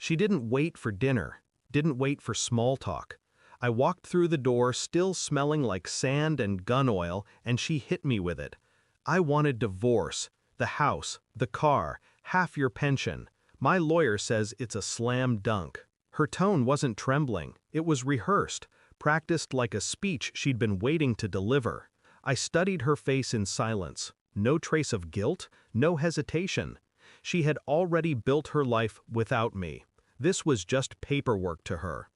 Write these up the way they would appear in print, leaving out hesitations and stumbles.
She didn't wait for dinner, didn't wait for small talk. I walked through the door still smelling like sand and gun oil, and she hit me with it. I wanted divorce, the house, the car, half your pension. My lawyer says it's a slam dunk. Her tone wasn't trembling, it was rehearsed, practiced like a speech she'd been waiting to deliver. I studied her face in silence. No trace of guilt, no hesitation. She had already built her life without me. This was just paperwork to her.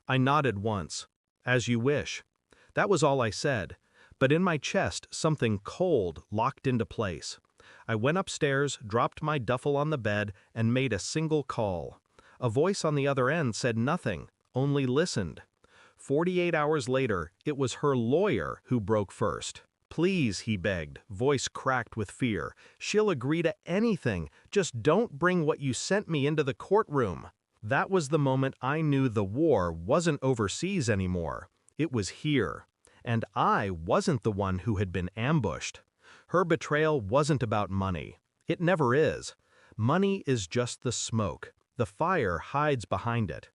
I nodded once. As you wish. That was all I said, but in my chest something cold locked into place. I went upstairs, dropped my duffel on the bed, and made a single call. A voice on the other end said nothing, only listened. 48 hours later, it was her lawyer who broke first. Please, he begged, voice cracked with fear. She'll agree to anything. Just don't bring what you sent me into the courtroom. That was the moment I knew the war wasn't overseas anymore. It was here. And I wasn't the one who had been ambushed. Her betrayal wasn't about money. It never is. Money is just the smoke. The fire hides behind it.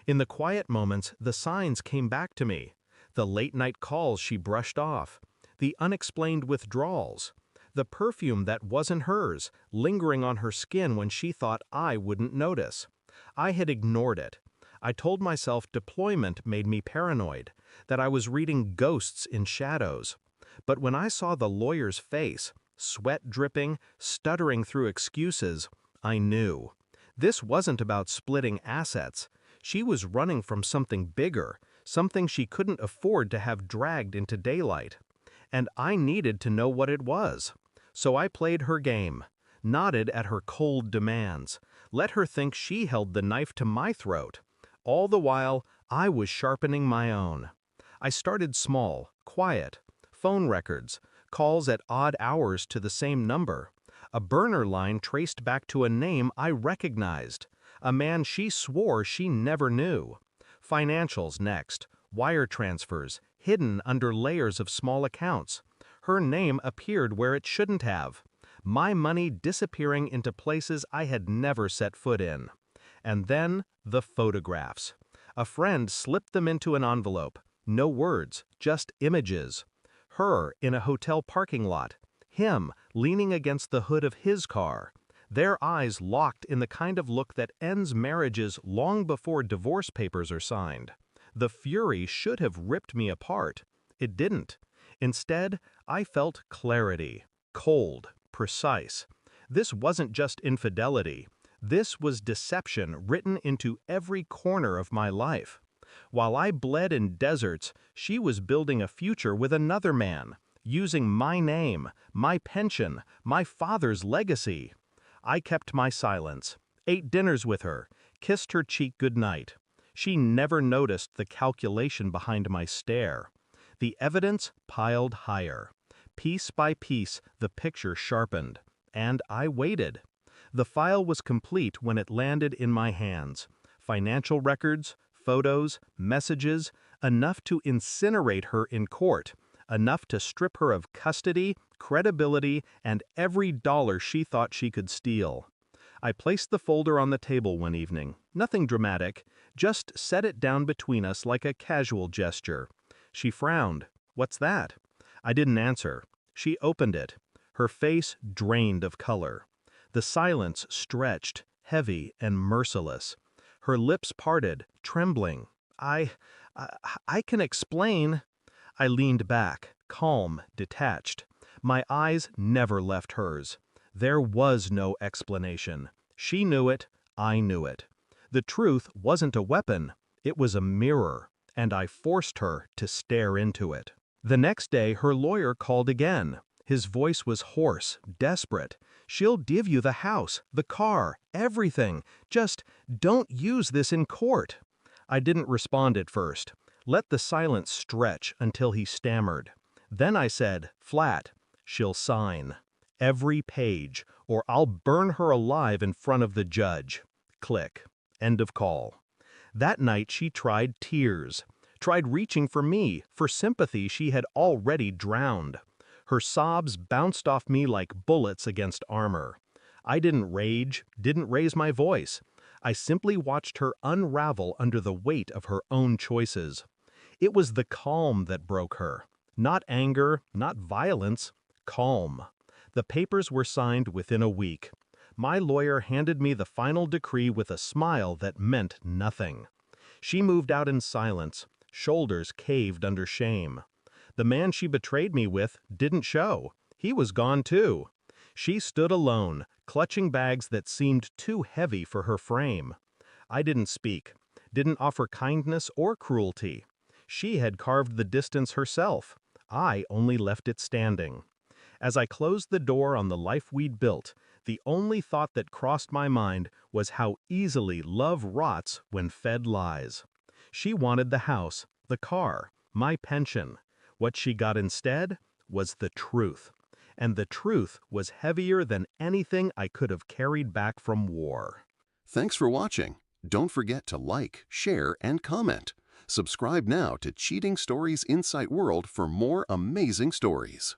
In the quiet moments, the signs came back to me. The late-night calls she brushed off. The unexplained withdrawals. The perfume that wasn't hers, lingering on her skin when she thought I wouldn't notice. I had ignored it. I told myself deployment made me paranoid, that I was reading ghosts in shadows. But when I saw the lawyer's face, sweat dripping, stuttering through excuses, I knew. This wasn't about splitting assets. She was running from something bigger, something she couldn't afford to have dragged into daylight. And I needed to know what it was. So I played her game, nodded at her cold demands, let her think she held the knife to my throat. All the while, I was sharpening my own. I started small, quiet. Phone records, calls at odd hours to the same number. A burner line traced back to a name I recognized. A man she swore she never knew. Financials next, wire transfers, hidden under layers of small accounts. Her name appeared where it shouldn't have. My money disappearing into places I had never set foot in. And then, the photographs. A friend slipped them into an envelope. No words, just images. Her in a hotel parking lot. Him leaning against the hood of his car. Their eyes locked in the kind of look that ends marriages long before divorce papers are signed. The fury should have ripped me apart. It didn't. Instead, I felt clarity. Cold. Precise. This wasn't just infidelity. This was deception written into every corner of my life. While I bled in deserts, she was building a future with another man, using my name, my pension, my father's legacy. I kept my silence, ate dinners with her, kissed her cheek goodnight. She never noticed the calculation behind my stare. The evidence piled higher. Piece by piece, the picture sharpened, and I waited. The file was complete when it landed in my hands. Financial records, photos, messages, enough to incinerate her in court, enough to strip her of custody, credibility, and every dollar she thought she could steal. I placed the folder on the table one evening, nothing dramatic, just set it down between us like a casual gesture. She frowned. "What's that?" I didn't answer. She opened it. Her face drained of color. The silence stretched, heavy and merciless. Her lips parted, trembling. I can explain." I leaned back, calm, detached. My eyes never left hers. There was no explanation. She knew it, I knew it. The truth wasn't a weapon, it was a mirror, and I forced her to stare into it. The next day, her lawyer called again. His voice was hoarse, desperate. "She'll give you the house, the car, everything. Just don't use this in court." I didn't respond at first. Let the silence stretch until he stammered. Then I said, flat, "She'll sign. Every page, or I'll burn her alive in front of the judge." Click. End of call. That night she tried tears. Tried reaching for me, for sympathy she had already drowned. Her sobs bounced off me like bullets against armor. I didn't rage, didn't raise my voice. I simply watched her unravel under the weight of her own choices. It was the calm that broke her. Not anger, not violence, calm. The papers were signed within a week. My lawyer handed me the final decree with a smile that meant nothing. She moved out in silence, shoulders caved under shame. The man she betrayed me with didn't show. He was gone too. She stood alone, clutching bags that seemed too heavy for her frame. I didn't speak, didn't offer kindness or cruelty. She had carved the distance herself. I only left it standing. As I closed the door on the life we'd built, the only thought that crossed my mind was how easily love rots when fed lies. She wanted the house, the car, my pension. What she got instead was the truth. And the truth was heavier than anything I could have carried back from war. Thanks for watching. Don't forget to like, share, and comment. Subscribe now to Cheating Stories Insight World for more amazing stories.